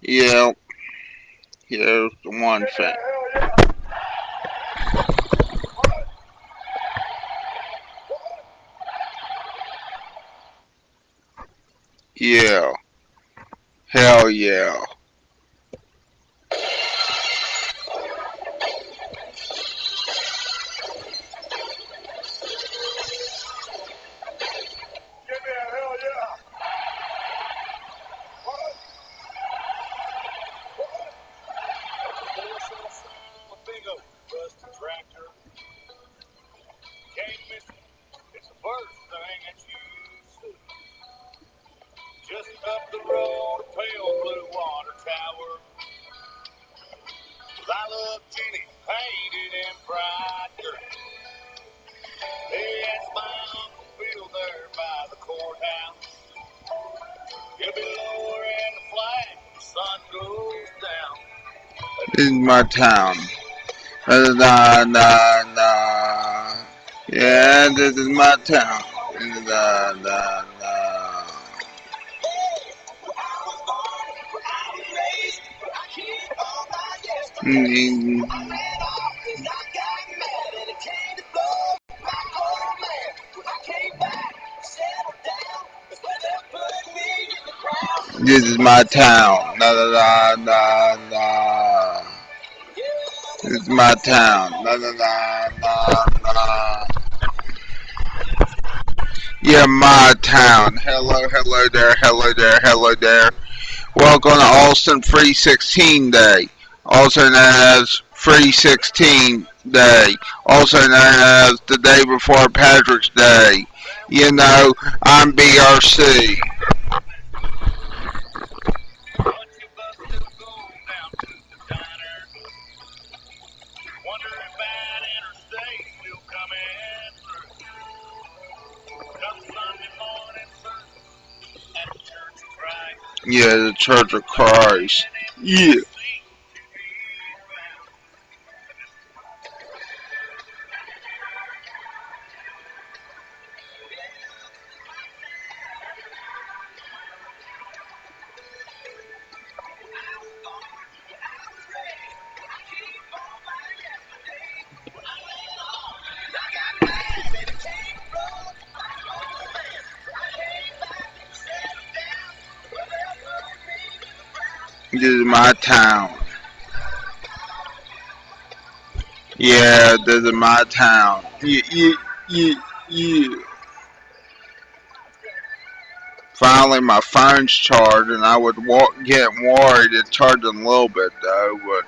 Yeah, here's the one thing. Yeah, hell yeah. This is my town. Da da da da. Yeah, this is my town. Da da da. Mm. This is my town. Da da da da da. This is my town. Da da da da da. Yeah, my town. Hello, hello there, hello there, hello there. Welcome to Austin Free 16 Day, also known as Free 16 Day, also known as the day before Patrick's Day. You know, I'm BRC. Yeah, the Church of Christ. Yeah. This is my town. Yeah, this is my town. Yeah, yeah, yeah, yeah. Finally, my phone's charged, and I would get worried. It's charging a little bit though, but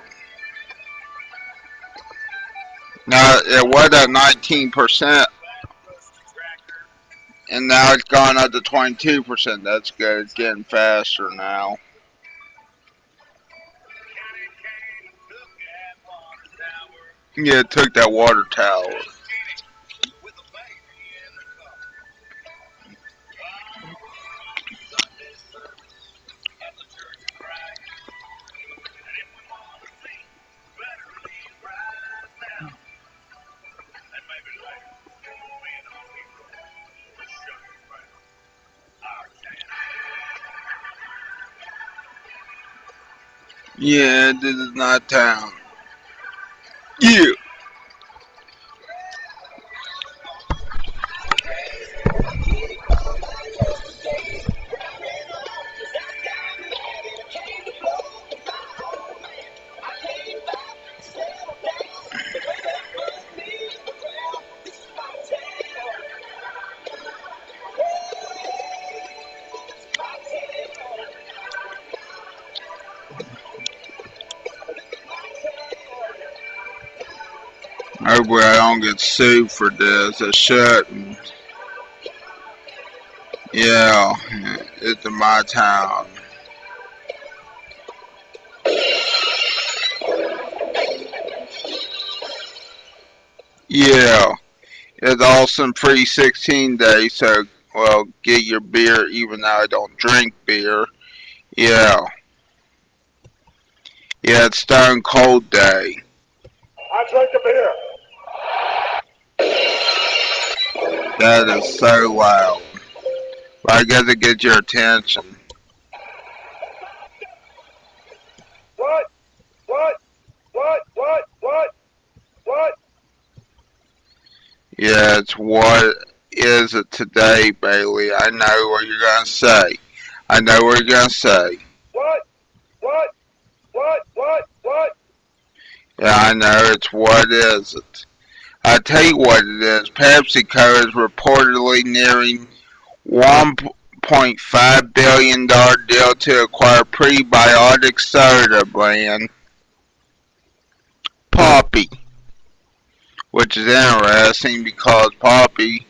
now it was at 19%, and now it's gone up to 22%. That's good. It's getting faster now. Yeah, it took that water tower. Yeah, this is not town. Yeah. Hopefully I don't get sued for this. I shouldn't. Yeah, it's in my town. Yeah, it's Austin Free 16 Day, so, well, get your beer even though I don't drink beer. Yeah. Yeah, it's Stone Cold Day. I drink the beer. That is so loud. But I gotta get your attention. Yeah, it's what is it today, Bailey? I know what you're gonna say. I know what you're gonna say. What? What? What? Yeah, I know it's what is it. I tell you what it is. PepsiCo is reportedly nearing $1.5 billion deal to acquire prebiotic soda brand Poppi, which is interesting because Poppi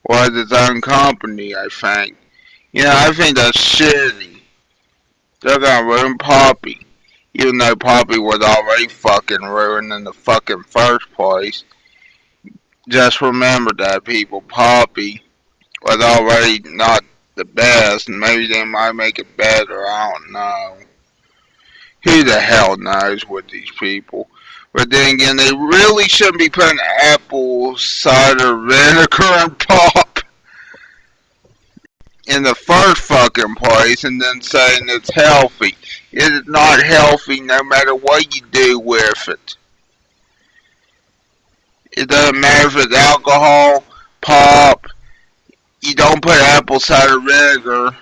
was its own company, I think. I think that's shitty. They're gonna ruin Poppy. Even though Poppy was already fucking ruined in the fucking first place. Just remember that, people. Poppy was already not the best, and maybe they might make it better. I don't know. Who the hell knows with these people? But then again, they really shouldn't be putting apple cider vinegar and pop in the first fucking place and then saying it's healthy. It is not healthy no matter what you do with it. It doesn't matter if it's alcohol, pop, you don't put apple cider vinegar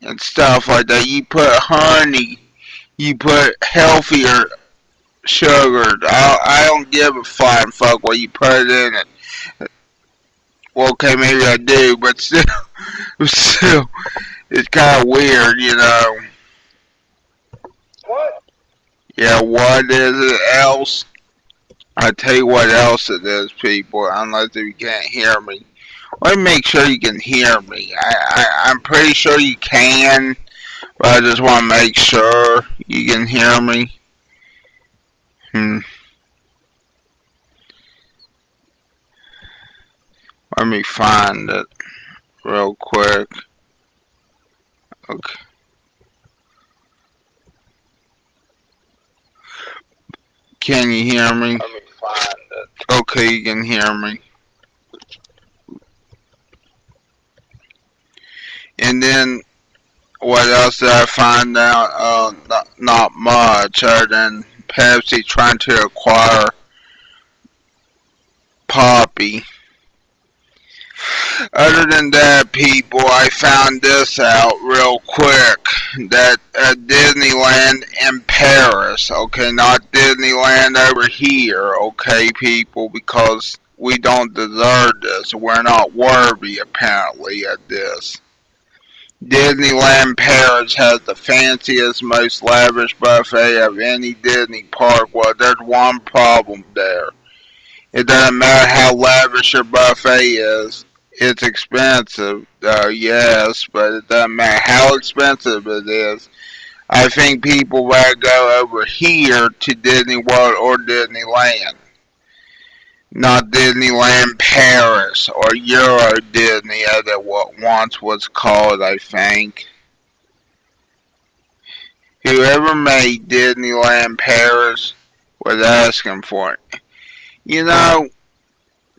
and stuff like that. You put honey, you put healthier sugar. I don't give a flying fuck what you put in it. Well, okay, maybe I do, but still, it's kind of weird, What? Yeah, what is it else? I tell you what else it is, people, unless if you can't hear me. Let me make sure you can hear me. I'm pretty sure you can, but I just want to make sure you can hear me. Let me find it real quick. Okay. Can you hear me? Let me find it. Okay, you can hear me. And then, what else did I find out? Not much, other than Pepsi trying to acquire Poppy. Other than that, people, I found this out real quick. That Disneyland in Paris, okay, not Disneyland over here, okay, people, because we don't deserve this. We're not worthy, apparently, of this. Disneyland Paris has the fanciest, most lavish buffet of any Disney park. Well, there's one problem there. It doesn't matter how lavish your buffet is. It's expensive, yes, but it doesn't matter how expensive it is. I think people would go over here to Disney World or Disneyland. Not Disneyland Paris or Euro Disney as it once was called, I think. Whoever made Disneyland Paris was asking for it.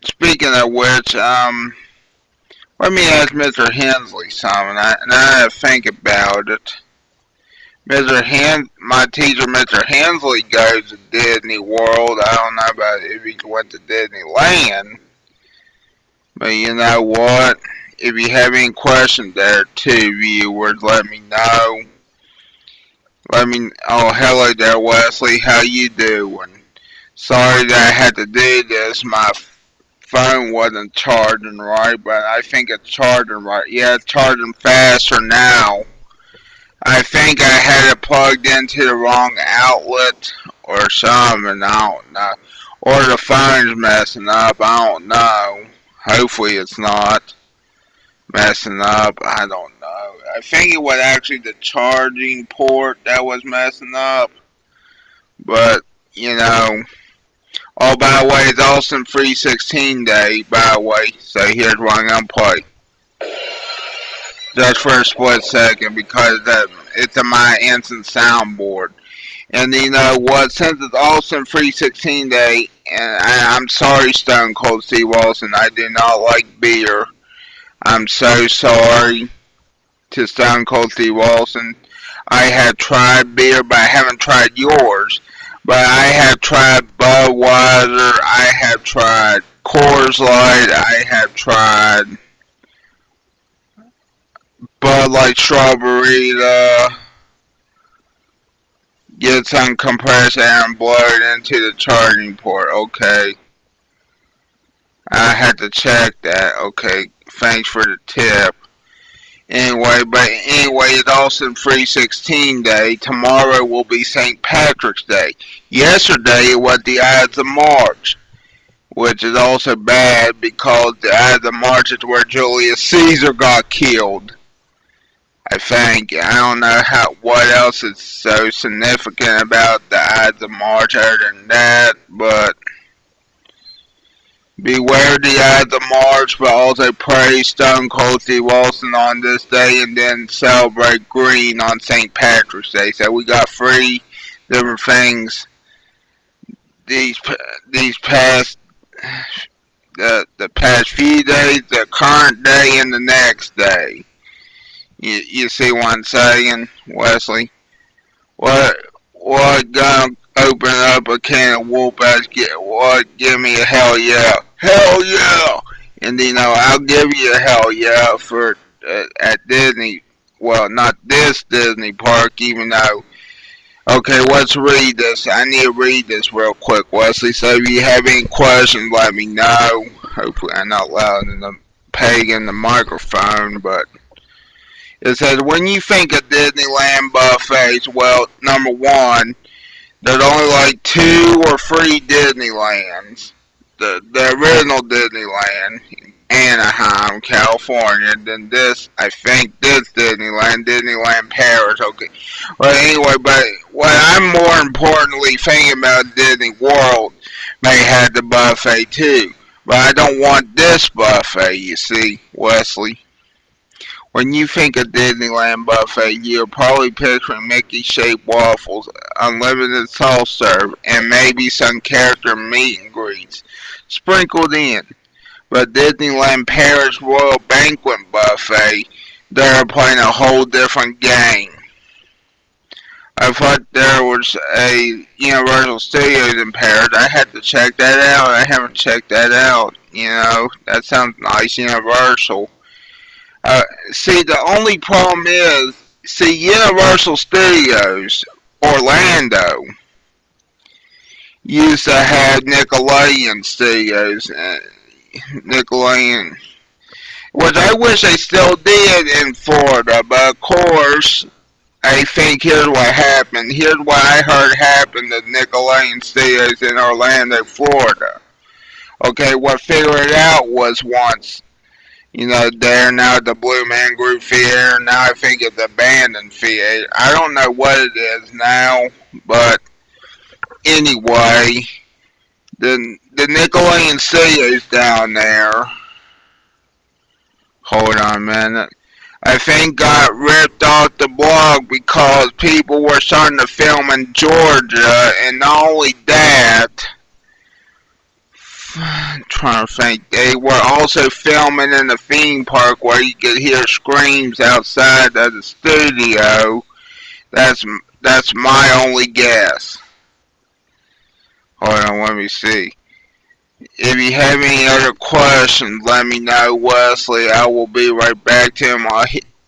Speaking of which, let me ask Mr. Hensley something, and I have to think about it. My teacher, Mr. Hensley, goes to Disney World. I don't know about if he went to Disneyland, but you know what? If you have any questions there too, viewers, let me know. Oh, hello there, Wesley. How you doing? Sorry that I had to do this. My phone wasn't charging right, but I think it's charging right. Yeah, it's charging faster now. I think I had it plugged into the wrong outlet or something. I don't know. Or the phone's messing up. I don't know. Hopefully it's not messing up. I don't know. I think it was actually the charging port that was messing up. But, oh, by the way, it's Austin 316 Day, by the way. So here's what I'm going to play. Just for a split second, because it's in my instant soundboard. And you know what? Since it's Austin 316 Day, and I'm sorry, Stone Cold Steve Austin, I do not like beer. I'm so sorry to Stone Cold Steve Austin. I have tried beer, but I haven't tried yours. But I have tried Budweiser, I have tried Coors Light, I have tried. Bud Light Strawberry, get some compressed air and blow it into the charging port. Okay. I had to check that. Okay. Thanks for the tip. Anyway, it's also 316 Day. Tomorrow will be St. Patrick's Day. Yesterday it was the Ides of March, which is also bad because the Ides of March is where Julius Caesar got killed. I think. I don't know what else is so significant about the Ides of March other than that, but beware the Ides of March, but also praise Stone Cold Steve Austin on this day, and then celebrate Green on St. Patrick's Day. So we got three different things these past the past few days, the current day, and the next day. You see what I'm saying, Wesley? What gonna open up a can of whoop ass? Give me a hell yeah, hell yeah, and I'll give you a hell yeah for at Disney. Well, not this Disney park, even though. Okay, let's read this. I need to read this real quick, Wesley. So if you have any questions, let me know. Hopefully, I'm not loud in the peg in the microphone, but. It says, when you think of Disneyland buffets, well, number one, there's only like 2 or 3 Disneylands. The original Disneyland, Anaheim, California, then this Disneyland Paris, okay. Well, anyway, but what I'm more importantly thinking about Disney World may have the buffet too. But I don't want this buffet, you see, Wesley. When you think of Disneyland buffet, you're probably picturing Mickey-shaped waffles, unlimited soft serve, and maybe some character meet and greets sprinkled in. But Disneyland Paris Royal Banquet Buffet, they're playing a whole different game. I thought there was a Universal Studios in Paris. I had to check that out. I haven't checked that out. That sounds nice, Universal. See, the only problem is, Universal Studios, Orlando, used to have Nickelodeon Studios, Nickelodeon, which I wish they still did in Florida, but of course, I think here's what happened. Here's what I heard happened to Nickelodeon Studios in Orlando, Florida. Okay, what figured it out was once, there now the Blue Man Group Theater, now I think it's abandoned theater. I don't know what it is now, but anyway, the Nickelodeon Studios down there, hold on a minute, I think got ripped off the blog because people were starting to film in Georgia, and not only that, I'm trying to think, they were also filming in the theme park where you could hear screams outside of the studio. That's my only guess. Hold on, let me see. If you have any other questions, let me know, Wesley. I will be right back to him.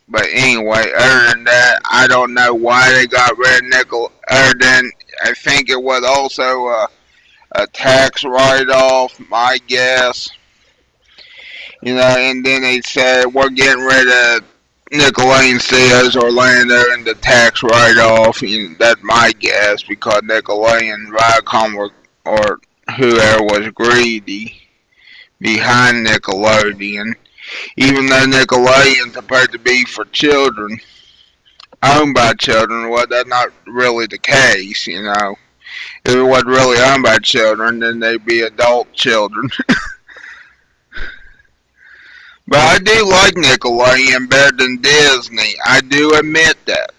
But anyway, other than that, I don't know why they got rid of Nickel. Other than, I think it was also a tax write-off, my guess. And then they said, we're getting rid of Nickelodeon Studios Orlando and the tax write-off. That's my guess, because Nickelodeon, Viacom, or whoever was greedy behind Nickelodeon. Even though Nickelodeon's supposed to be for children, owned by children, well, that's not really the case, If it wasn't really owned by children, then they'd be adult children. But I do like Nickelodeon better than Disney. I do admit that.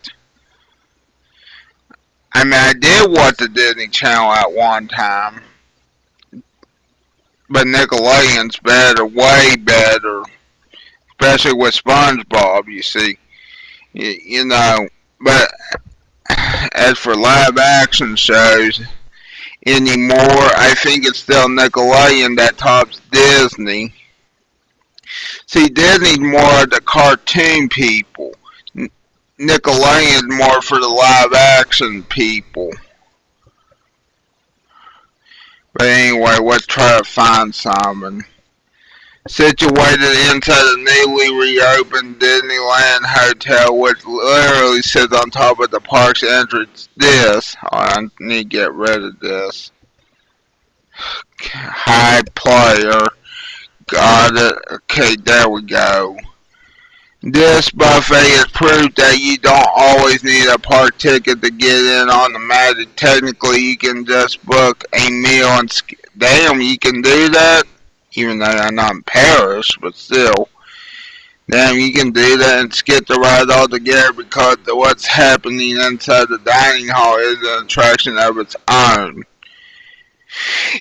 I mean, I did watch the Disney Channel at one time. But Nickelodeon's better, way better. Especially with SpongeBob, you see. But as for live action shows, anymore. I think it's still Nickelodeon that tops Disney. See, Disney's more of the cartoon people. Nickelodeon's more for the live action people. But anyway, let's try to find something. Situated inside the newly reopened Disneyland Hotel, which literally sits on top of the park's entrance. I need to get rid of this. High player. Got it. Okay, there we go. This buffet is proof that you don't always need a park ticket to get in on the magic. Technically, you can just book a meal and damn, you can do that? Even though I'm not in Paris, but still. Damn, you can do that and skip the ride altogether because what's happening inside the dining hall is an attraction of its own.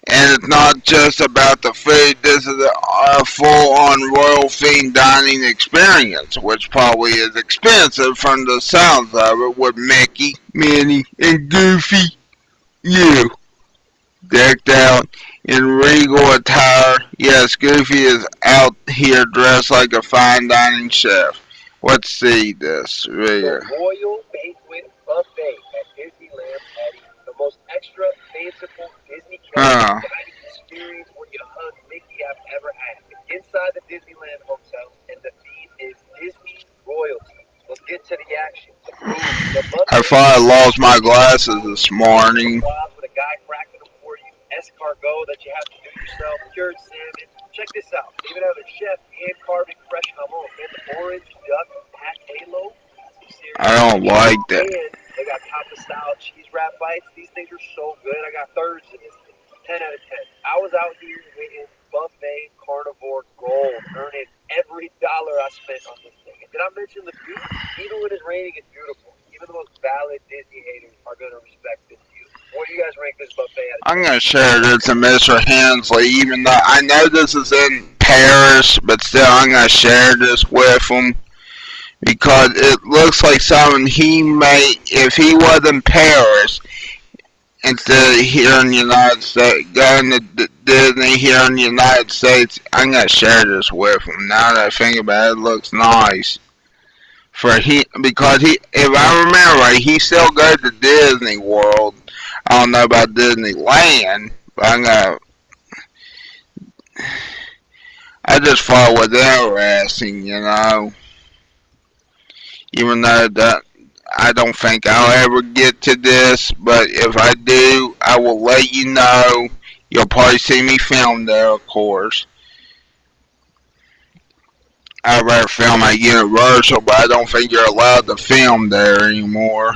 And it's not just about the food, this is a full-on royal themed dining experience, which probably is expensive from the sounds of it, with Mickey, Minnie, and Goofy, decked out in regal attire. Yes, Goofy is out here dressed like a fine dining chef. Let's see this here. The Royal Banquet Buffet at Disneyland, adding the most extra fanciful Disney dining experience where you hug Mickey I've ever had. It's inside the Disneyland Hotel, and the theme is Disney royalty. Let's get to the action. I thought I lost my glasses this morning. With a guy cracking them for you, escargot that you have to do yourself, cured salmon. Check this out. Even have a chef hand carving fresh jamon and the orange duck pate loaf. I don't like that. And they got tapa style cheese wrap bites. These things are so good. I got thirds in this thing. 10 out of 10. I was out here getting buffet carnivore gold, earning every dollar I spent on this thing. And did I mention the view? Even when it's raining, it's beautiful. Even the most valid Disney haters are going to respect this view. What do you guys rank this buffet at? I'm going to share this to Mr. Hensley, even though I know this is in Paris, but still I'm going to share this with him. Because it looks like something he may, if he was in Paris, instead of here in the United States, going to Disney here in the United States, I'm going to share this with him. Now that I think about it, it looks nice. Because if I remember right, he still goes to Disney World. I don't know about Disneyland, but I just thought it was interesting, Even though that I don't think I'll ever get to this, but if I do, I will let you know. You'll probably see me film there, of course. I'd rather film at Universal, but I don't think you're allowed to film there anymore.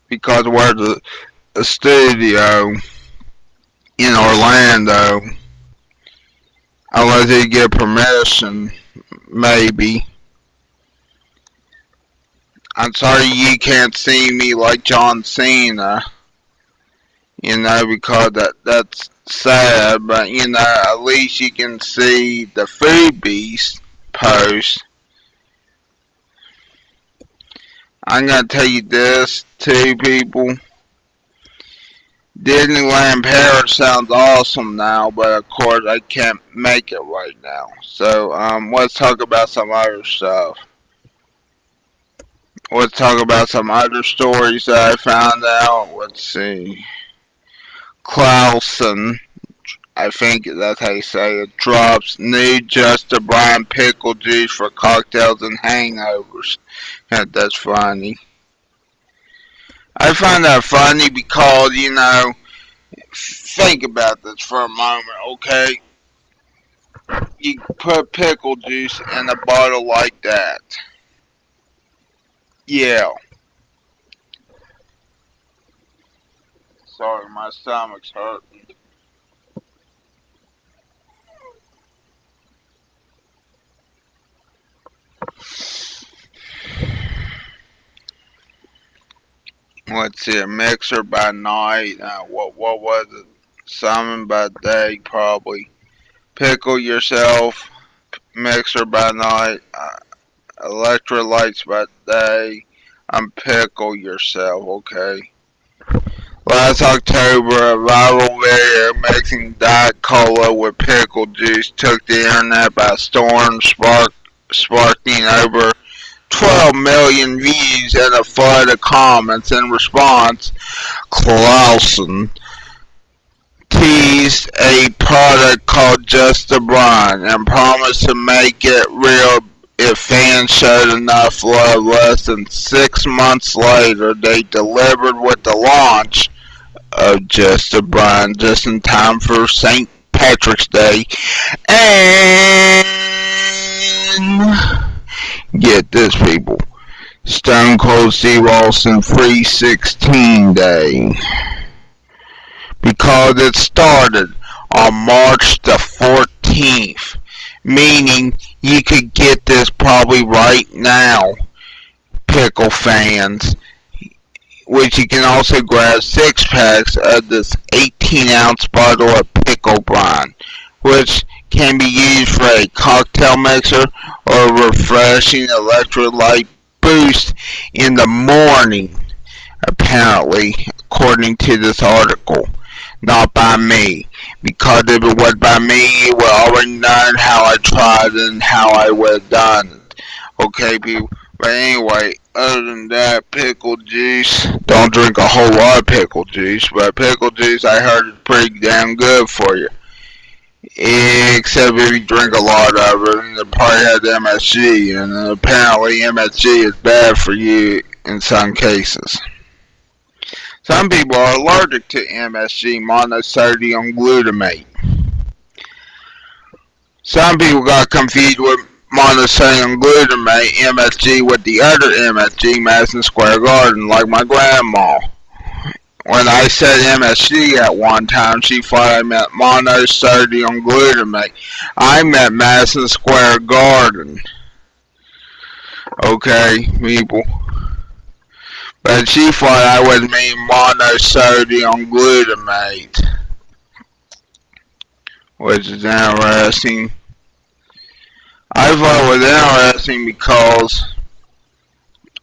Because we're a studio in Orlando. Unless you get permission, maybe. I'm sorry you can't see me like John Cena, because that's sad, but, at least you can see the Food Beast post. I'm going to tell you this, too, people. Disneyland Paris sounds awesome now, but of course I can't make it right now. So, let's talk about some other stuff. Let's talk about some other stories that I found out. Let's see. Clausen, I think that's how you say it, drops new Just Brine pickle juice for cocktails and hangovers. Yeah, that's funny. I find that funny because, think about this for a moment, okay? You put pickle juice in a bottle like that. Yeah. Sorry, my stomach's hurting. Let's see, a mixer by night. What was it? Salmon by day, probably. Pickle yourself. Mixer by night. Electrolytes by day. Pickle yourself, okay? Last October, a viral video mixing Diet Cola with pickle juice took the internet by storm, sparking over 12 million views and a flood of comments. In response, Clausen teased a product called Just a Brine and promised to make it real if fans showed enough love. Less than 6 months later, they delivered with the launch of Just a Brine just in time for St. Patrick's Day. And get this, people. Stone Cold Steve Austin Free 16 Day. Because it started on March the 14th. Meaning you could get this probably right now, pickle fans. Which you can also grab 6-packs of this 18-ounce bottle of pickle brine, which can be used for a cocktail mixer or a refreshing electrolyte boost in the morning, apparently, according to this article. Not by me, because if it was by me, you would already know how I tried and how I would have done it. Okay, people? But anyway, other than that, pickle juice, don't drink a whole lot of pickle juice, but pickle juice I heard is pretty damn good for you. Except if you drink a lot of it, and it probably has MSG, and apparently MSG is bad for you in some cases. Some people are allergic to MSG, monosodium glutamate. Some people got confused with monosodium glutamate, MSG, with the other MSG, Madison Square Garden, like my grandma. When I said MSG at one time, she thought I meant monosodium glutamate. I meant Madison Square Garden. Okay, people. But she thought I would mean monosodium glutamate, which is interesting. I thought it was interesting because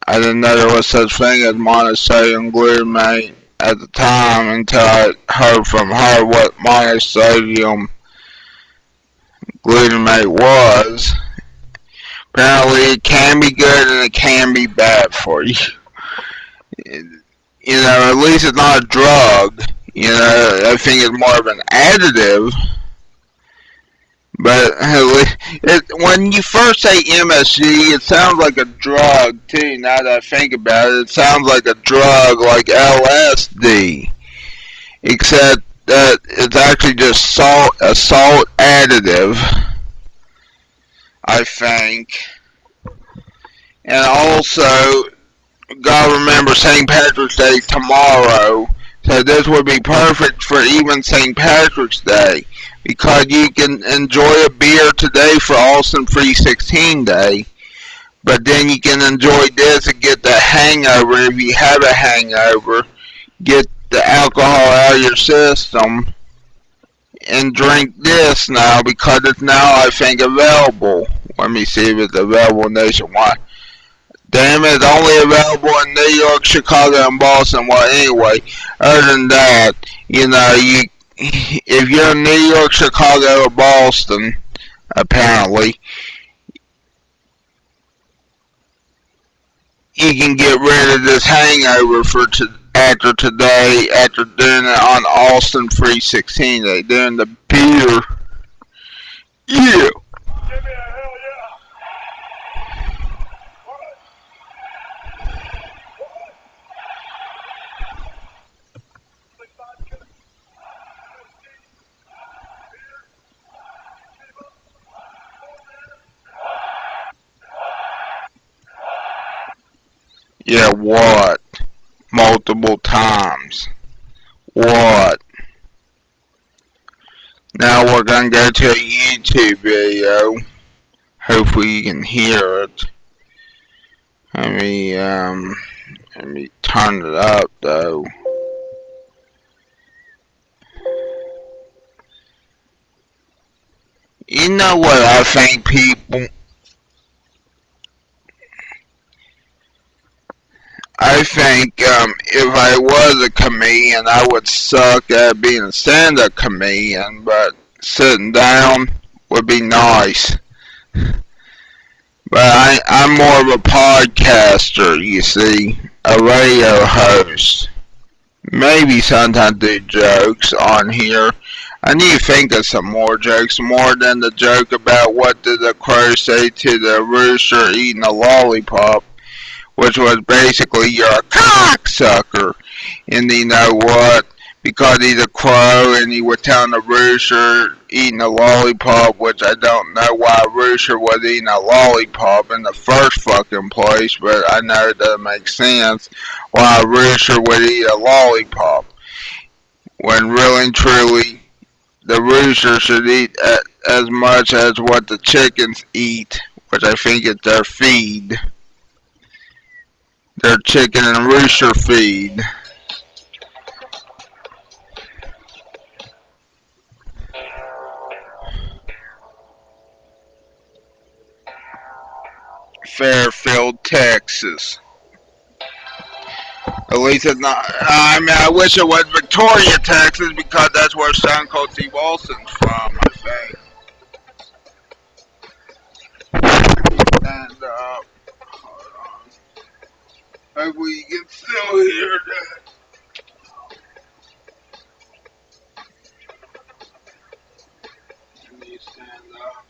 I didn't know there was such thing as monosodium glutamate at the time until I heard from her what monosodium glutamate was. Apparently it can be good and it can be bad for you. You know, at least it's not a drug. You know, I think it's more of an additive. But when you first say MSG, it sounds like a drug too. Now that I think about it, it sounds like a drug like LSD, except that it's actually just a salt additive, I think. And also, gotta remember St. Patrick's Day tomorrow, so this would be perfect for even St. Patrick's Day. Because you can enjoy a beer today for Austin Free 16 Day, but then you can enjoy this and get the hangover if you have a hangover. Get the alcohol out of your system and drink this now because it's now, I think, available. Let me see if it's available nationwide. Damn it, it's only available in New York, Chicago, and Boston. Well, anyway, other than that, you know, if you're in New York, Chicago, or Boston, apparently, you can get rid of this hangover for after today, after doing it on Austin Free 16 Day, doing the beer. Yeah. Yeah, what? Multiple times. What? Now we're gonna go to a YouTube video. Hopefully you can hear it. Let me turn it up though. You know what I think, people? I think if I was a comedian, I would suck at being a stand-up comedian, but sitting down would be nice. But I'm more of a podcaster, you see, a radio host. Maybe sometimes do jokes on here. I need to think of some more jokes, more than the joke about what did the crow say to the rooster eating a lollipop, which was basically you're a cocksucker. And you know what? Because he's a crow and he was telling the rooster eating a lollipop, which I don't know why a rooster was eating a lollipop in the first fucking place, but I know it doesn't make sense why a rooster would eat a lollipop. When really and truly, the rooster should eat as much as what the chickens eat, which I think is their feed. Their chicken and rooster feed. Fairfield, Texas. At least it's not. I mean, I wish it was Victoria, Texas, because that's where Stone Cold Steve Austin's from, I think. And, hold on. Hopefully you can still hear that. Let me stand up.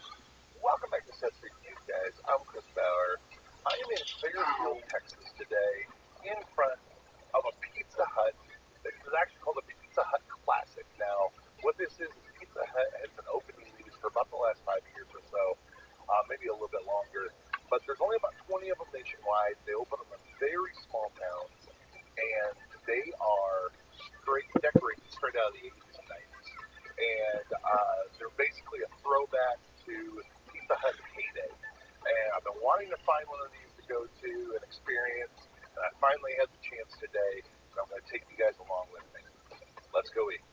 Welcome back to Sets for You guys. I'm Chris Bauer. I am in Fairfield, Texas today, in front of a Pizza Hut. This is actually called a Pizza Hut Classic. Now, what this is Pizza Hut has been opening these for about the last 5 years or so, maybe a little bit longer. But there's only about 20 of them nationwide. They open them in very small towns, and they are straight decorated straight out of the 80s and 90s. And they're basically a throwback to Pizza Hut's heyday. And I've been wanting to find one of these to go to and experience, and I finally had the chance today, and I'm going to take you guys along with me. Let's go eat.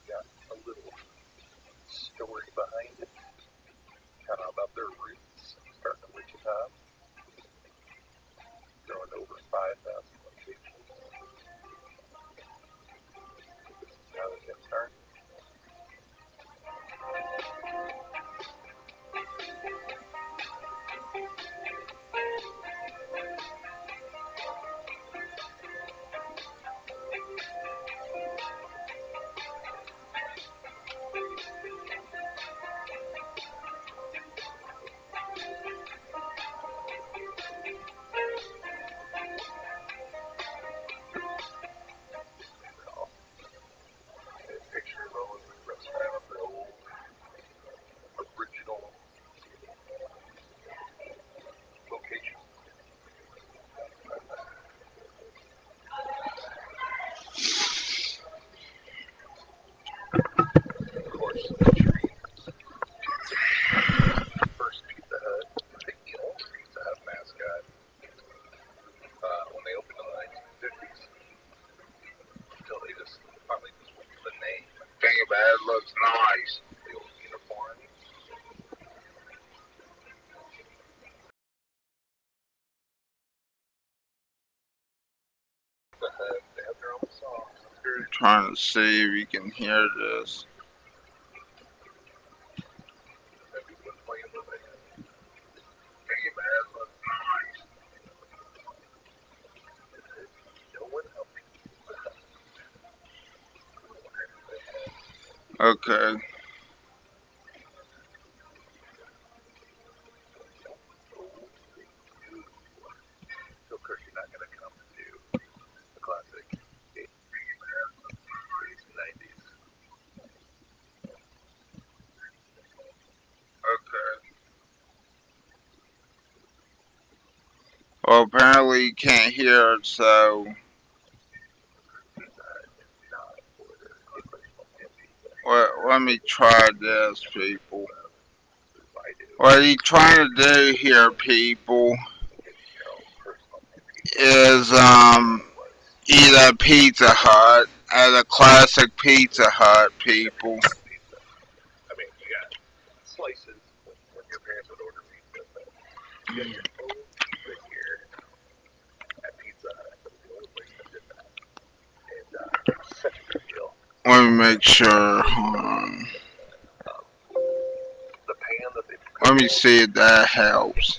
Got a little story behind it, kind of about their roots, starting in Wichita, growing over 5,000 locations. This is how they got started. Pictures all over the restaurant of the old original location. Of course, featuring the first Pizza Hut, I think the only Pizza Hut mascot, when they opened in the 1950s, until they just finally just went for the name. Think about it, looks nice. The old uniform. Pizza Hut, they have their own songs. I'm sure I'm trying to see if you can hear this. maybe we'll play in the band. Think about it, looks nice. No one else. Okay. So, of course, you're not going to come to the classic 80s and 90s. Okay. Well, apparently you can't hear it, so let me try this, people. What he's trying to do here, people, is eat at Pizza Hut, at a classic Pizza Hut, people. Let me make sure. Hold on. Let me see if that helps.